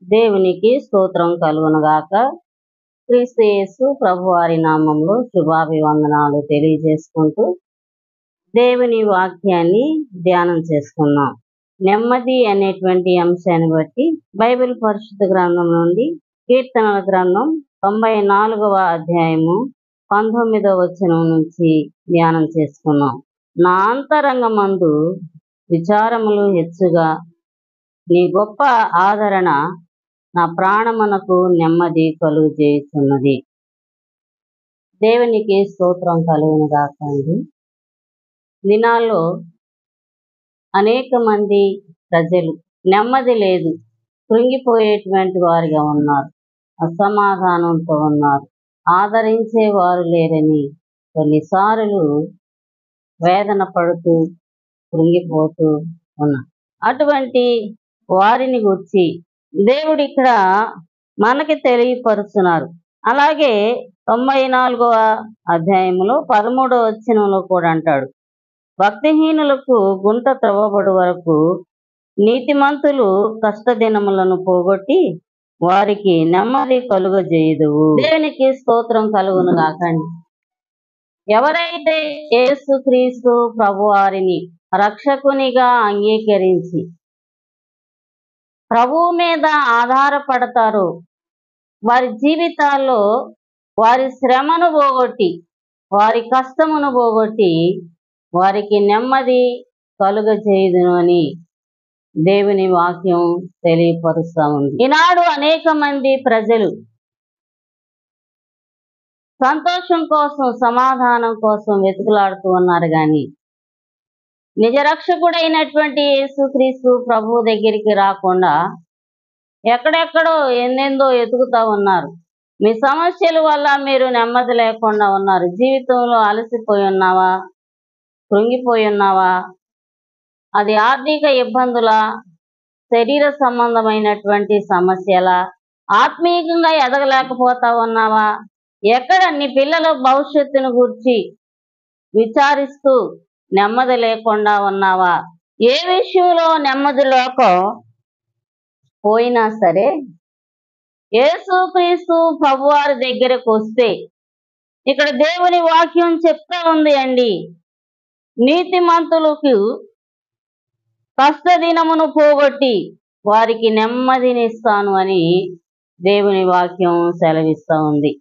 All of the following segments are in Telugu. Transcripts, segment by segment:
దేవునికి స్తోత్రం కలుగునుగాక. క్రీస్తు యేసు ప్రభువారి నామంలో శుభాభివందనాలు తెలియజేసుకుంటూ దేవుని వాక్యాన్ని ధ్యానం చేసుకున్నాం. నెమ్మది అనేటువంటి అంశాన్ని బట్టి బైబిల్ పరిశుద్ధ గ్రంథం నుండి కీర్తనల గ్రంథం 94వ అధ్యాయము 19వ వచనం నుంచి ధ్యానం చేసుకున్నాం. నా అంతరంగమందు విచారములు హెచ్చుగా, నీ గొప్ప ఆదరణ నా ప్రాణమునకు నెమ్మది కలుగు చేయుచున్నది. దేవునికి స్తోత్రం కలుగునుగాక. దినాల్లో అనేక మంది ప్రజలు నెమ్మది లేదు, కృంగిపోయేటువంటి వారిగా ఉన్నారు, అసమాధానంతో ఉన్నారు, ఆదరించేవారు లేరని కొన్నిసార్లు వేదన పడుతూ కృంగిపోతూ ఉన్నారు. అటువంటి వారిని గురించి దేవుడు ఇక్కడ మనకి తెలియపరుస్తున్నారు. అలాగే 94వ అధ్యాయంలో 13వ వచనంలో కూడా అంటాడు, భక్తిహీనులకు గుంట త్రవ్వబడు వరకు నీతిమంతులు కష్టదినములను పోగొట్టి వారికి నెమ్మది కలుగజేయుదువు. దేవునికి స్తోత్రం కలుగును కాకండి. ఎవరైతే యేసుక్రీస్తు ప్రభువారిని రక్షకునిగా అంగీకరించి ప్రభువు మీద ఆధారపడతారో వారి జీవితాల్లో వారి శ్రమను పోగొట్టి వారి కష్టమును పోగొట్టి వారికి నెమ్మది కలుగజేయుదును అని దేవుని వాక్యం తెలియపరుస్తా ఉంది. ఈనాడు అనేక మంది ప్రజలు సంతోషం కోసం, సమాధానం కోసం వెతుకులాడుతూ ఉన్నారు, కానీ నిజరక్షకుడైనటువంటి యేసుక్రీస్తు ప్రభు దగ్గరికి రాకుండా ఎక్కడెక్కడో ఎన్నెందో ఎతుకుతా ఉన్నారు. మీ సమస్యల వల్ల మీరు నెమ్మది లేకుండా ఉన్నారు. జీవితంలో అలసిపోయి ఉన్నావా, కృంగిపోయి ఉన్నావా? అది ఆర్థిక ఇబ్బందుల, శరీర సంబంధమైనటువంటి సమస్యల, ఆత్మీయంగా ఎదగలేకపోతా ఉన్నావా? ఎక్కడ నీ పిల్లల భవిష్యత్తును గురించి విచారిస్తూ నెమ్మది లేకుండా ఉన్నావా? ఏ విషయంలో నెమ్మది లేక పోయినా సరే యేసుక్రీస్తు ప్రభువారి దగ్గరకు వస్తే ఇక్కడ దేవుని వాక్యం చెప్తా ఉంది అండి, నీతిమంతులకు కష్టదినమును పోగొట్టి వారికి నెమ్మదినిస్తాను అని దేవుని వాక్యం సెలవిస్తూ ఉంది.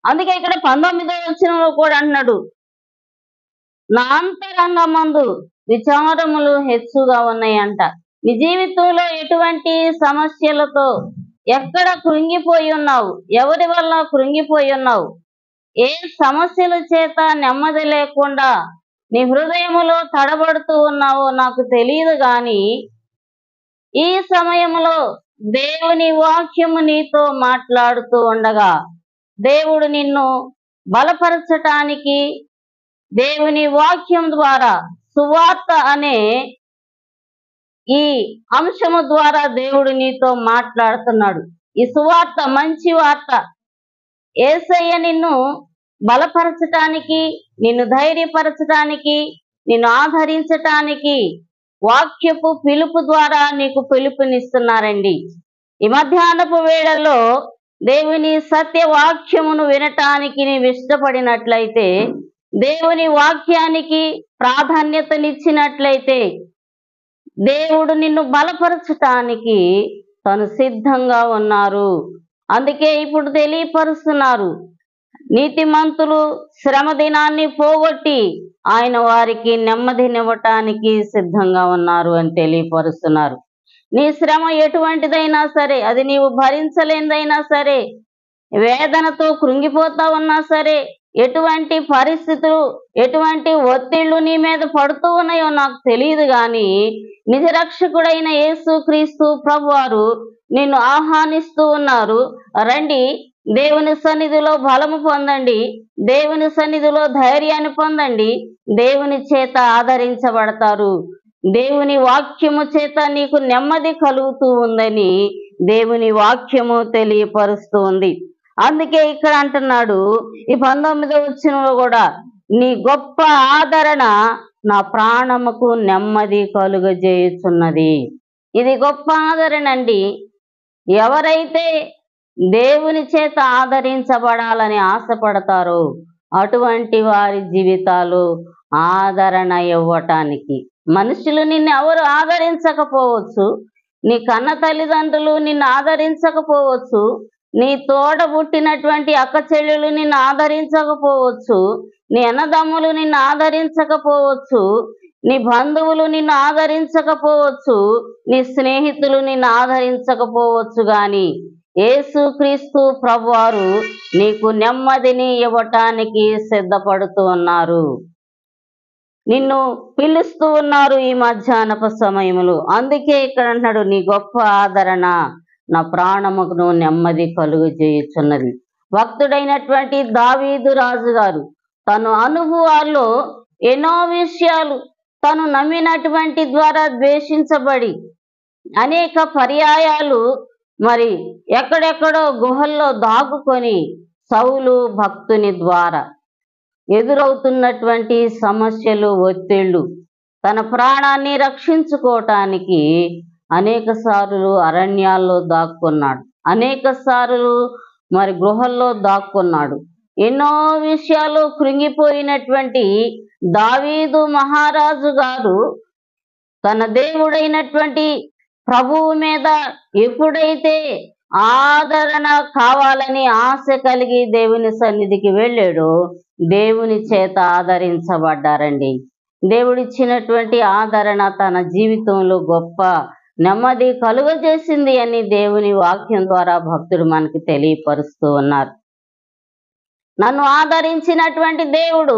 అందుకే ఇక్కడ 19వ వచనంలో కూడా అంటున్నాడు, నా అంతరంగమందు విచారములు హెచ్చుగా ఉన్నాయంట. నీ జీవితంలో ఎటువంటి సమస్యలతో ఎక్కడ కృంగిపోయి ఉన్నావు? ఎవరి వల్ల కృంగిపోయి ఉన్నావు? ఏ సమస్యల చేత నెమ్మది లేకుండా నీ హృదయములో తడబడుతూ ఉన్నావో నాకు తెలియదు, కానీ ఈ సమయంలో దేవుని వాక్యము నీతో మాట్లాడుతూ ఉండగా దేవుడు నిన్ను బలపరచటానికి దేవుని వాక్యం ద్వారా, సువార్త అనే ఈ అంశము ద్వారా దేవుడు నీతో మాట్లాడుతున్నాడు. ఈ సువార్త మంచి వార్త. యేసయ్య నిన్ను బలపరచటానికి, నిన్ను ధైర్యపరచటానికి, నిన్ను ఆదరించటానికి వాక్యపు పిలుపు ద్వారా నీకు పిలుపునిస్తున్నారండి. ఈ మధ్యాహ్నపు వేళల్లో దేవుని సత్యవాక్యమును వినటానికి నీవు ఇష్టపడినట్లయితే, దేవుని వాక్యానికి ప్రాధాన్యతనిచ్చినట్లయితే దేవుడు నిన్ను బలపరచటానికి తను సిద్ధంగా ఉన్నారు. అందుకే ఇప్పుడు తెలియపరుస్తున్నారు, నీతిమంతులు శ్రమ దినాన్ని పోగొట్టి ఆయన వారికి నెమ్మదినివ్వటానికి సిద్ధంగా ఉన్నారు అని తెలియపరుస్తున్నారు. నీ శ్రమ ఎటువంటిదైనా సరే, అది నీవు భరించలేనిదైనా సరే, వేదనతో కృంగిపోతా ఉన్నా సరే, ఎటువంటి పరిస్థితులు, ఎటువంటి ఒత్తిళ్లు నీ మీద పడుతూ ఉన్నాయో నాకు తెలియదు, కానీ నిజరక్షకుడైన యేసుక్రీస్తు ప్రభువారు నిన్ను ఆహ్వానిస్తూ ఉన్నారు. రండి, దేవుని సన్నిధిలో బలము పొందండి, దేవుని సన్నిధిలో ధైర్యాన్ని పొందండి, దేవుని చేత ఆదరించబడతారు, దేవుని వాక్యము చేత నీకు నెమ్మది కలుగుతూ ఉందని దేవుని వాక్యము తెలియపరుస్తూ ఉంది. అందుకే ఇక్కడ అంటున్నాడు ఈ 19వ వచనంలో కూడా, నీ గొప్ప ఆదరణ నా ప్రాణముకు నెమ్మది కలుగజేయుచున్నది. ఇది గొప్ప ఆదరణ అండి. ఎవరైతే దేవుని చేత ఆదరించబడాలని ఆశపడతారో అటువంటి వారి జీవితాలు ఆదరణ ఇవ్వటానికి. మనుషులు నిన్ను ఎవరు ఆదరించకపోవచ్చు, నీ కన్న తల్లిదండ్రులు నిన్ను ఆదరించకపోవచ్చు, నీ తోడబుట్టినటువంటి అక్క చెల్లెలు నిన్ను ఆదరించకపోవచ్చు, నీ అన్నదమ్ములు నిన్ను ఆదరించకపోవచ్చు, నీ బంధువులు నిన్ను ఆదరించకపోవచ్చు, నీ స్నేహితులు నిన్ను ఆదరించకపోవచ్చు, గాని యేసుక్రీస్తు ప్రభువారు నీకు నెమ్మదిని ఇవ్వటానికి సిద్ధపడుతూ ఉన్నారు. నిన్ను పిలుస్తూ ఉన్నారు ఈ మధ్యాహ్నపు సమయంలో. అందుకే ఇక్కడ అంటున్నాడు, నీ గొప్ప ఆదరణ నా ప్రాణమును నెమ్మది కలుగు చేయుచున్నది. భక్తుడైనటువంటి దావీదు రాజు గారు తన అనుభవాల్లో ఎన్నో విషయాలు, తను నమ్మినటువంటి ద్వారా ద్వేషించబడి అనేక పర్యాయాలు మరి ఎక్కడెక్కడో గుహల్లో దాగుకొని సౌలు భక్తుని ద్వారా ఎదురవుతున్నటువంటి సమస్యలు, ఒత్తిళ్లు, తన ప్రాణాన్ని రక్షించుకోవటానికి అనేక సార్లు అరణ్యాల్లో దాక్కున్నాడు, అనేక సార్లు మరి గృహల్లో దాక్కున్నాడు. ఎన్నో విషయాలు కృంగిపోయినటువంటి దావీదు మహారాజు గారు తన దేవుడైనటువంటి ప్రభువు మీద ఎప్పుడైతే ఆదరణ కావాలని ఆశ కలిగి దేవుని సన్నిధికి వెళ్ళాడో దేవుని చేత ఆదరించబడ్డారండి. దేవుడిచ్చినటువంటి ఆదరణ తన జీవితంలో గొప్ప నెమ్మది కలుగజేసింది అని దేవుని వాక్యం ద్వారా భక్తుడు మనకి తెలియపరుస్తూ ఉన్నారు. నన్ను ఆదరించినటువంటి దేవుడు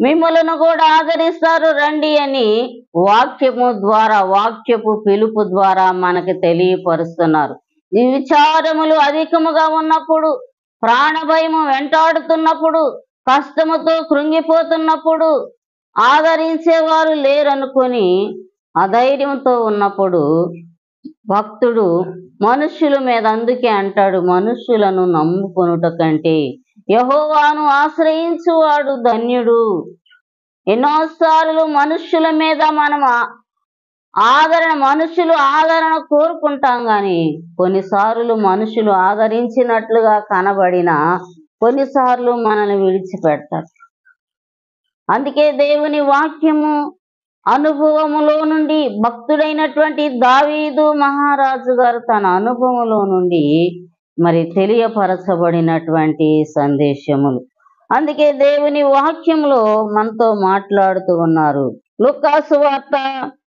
మిమ్మలను కూడా ఆదరిస్తారు రండి అని వాక్యము ద్వారా, వాక్యపు పిలుపు ద్వారా మనకి తెలియపరుస్తున్నారు. ఈ విచారములు అధికముగా ఉన్నప్పుడు, ప్రాణభయము వెంటాడుతున్నప్పుడు, కష్టముతో కృంగిపోతున్నప్పుడు, ఆదరించేవారు లేరనుకొని అధైర్యంతో ఉన్నప్పుడు భక్తుడు మనుష్యుల మీద, అందుకే అంటాడు, మనుష్యులను నమ్ముకొనుట కంటే యెహోవాను ఆశ్రయించువాడు ధన్యుడు. ఎన్నోసార్లు మనుష్యుల మీద మనం మనుషులు ఆదరణ కోరుకుంటాం, కానీ కొన్నిసార్లు మనుషులు ఆదరించినట్లుగా కనబడినా కొన్నిసార్లు మనల్ని విడిచిపెడతారు. అందుకే దేవుని వాక్యము అనుభవములో నుండి భక్తుడైనటువంటి దావీదు మహారాజు గారు తన అనుభవంలో నుండి మరి తెలియపరచబడినటువంటి సందేశములు. అందుకే దేవుని వాక్యంలో మనతో మాట్లాడుతూ ఉన్నారు. లూకాసు వార్త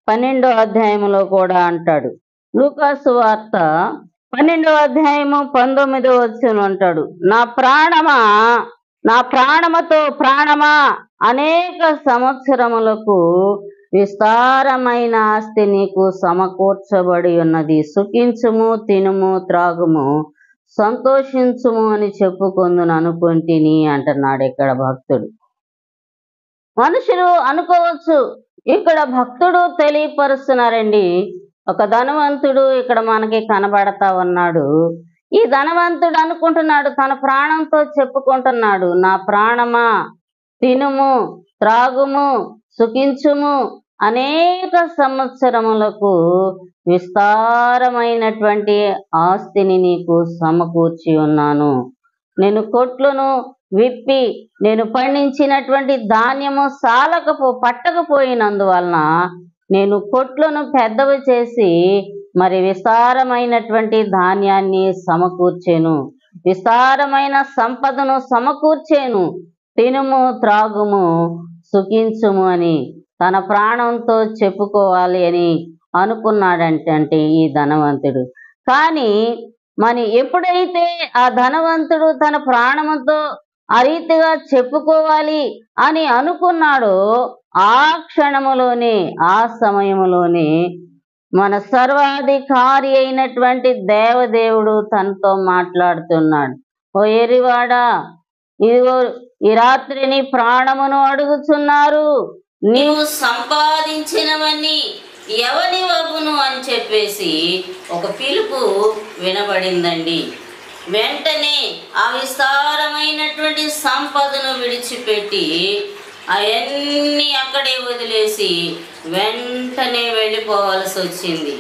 12వ అధ్యాయంలో కూడా అంటాడు. లూకాసు వార్త 12వ అధ్యాయము 19వ వచనం అంటాడు, నా ప్రాణమతో ప్రాణమా, అనేక సంవత్సరములకు విస్తారమైన ఆస్తి నీకు సమకూర్చబడి ఉన్నది. సుఖించుము, తినుము, త్రాగుము, సంతోషించుము అని చెప్పుకొందును అనుకుంటుని అంటున్నాడు ఇక్కడ భక్తుడు. మనుషులు అనుకోవచ్చు, ఇక్కడ భక్తుడు తెలియపరుస్తున్నారండి. ఒక ధనవంతుడు ఇక్కడ మనకి కనబడతా ఉన్నాడు. ఈ ధనవంతుడు అనుకుంటున్నాడు, తన ప్రాణంతో చెప్పుకుంటున్నాడు, నా ప్రాణమా తినుము, త్రాగుము, సుఖించుము, అనేక సంవత్సరములకు విస్తారమైనటువంటి ఆస్తిని నీకు సమకూర్చి ఉన్నాను. నేను కొట్లను విప్పి నేను పండించినటువంటి ధాన్యము పట్టకపోయినందువలన నేను కొట్లను పెద్దవి చేసి మరి విస్తారమైనటువంటి ధాన్యాన్ని సమకూర్చేను, విస్తారమైన సంపదను సమకూర్చేను. తినుము, త్రాగుము, సుఖించుము అని తన ప్రాణంతో చెప్పుకోవాలి అని అనుకున్నాడంటే ఈ ధనవంతుడు. కానీ మరి ఎప్పుడైతే ఆ ధనవంతుడు తన ప్రాణముతో ఆ రీతిగా చెప్పుకోవాలి అని అనుకున్నాడో ఆ క్షణములోనే, ఆ సమయములోనే మన సర్వాధికారి అయినటువంటి దేవదేవుడు తనతో మాట్లాడుతున్నాడు. ఓ ఎరివాడా, ఇదిగో ఈ రాత్రి నీ ప్రాణమును అడుగుచున్నారు, నీవు సంపాదించినవన్నీ ఎవని వగును అని చెప్పేసి ఒక పిలుపు వినబడిందండి. వెంటనే ఆ విస్తారమైనటువంటి సంపదను విడిచిపెట్టి అవన్నీ అక్కడే వదిలేసి వెంటనే వెళ్ళిపోవాల్సి వచ్చింది.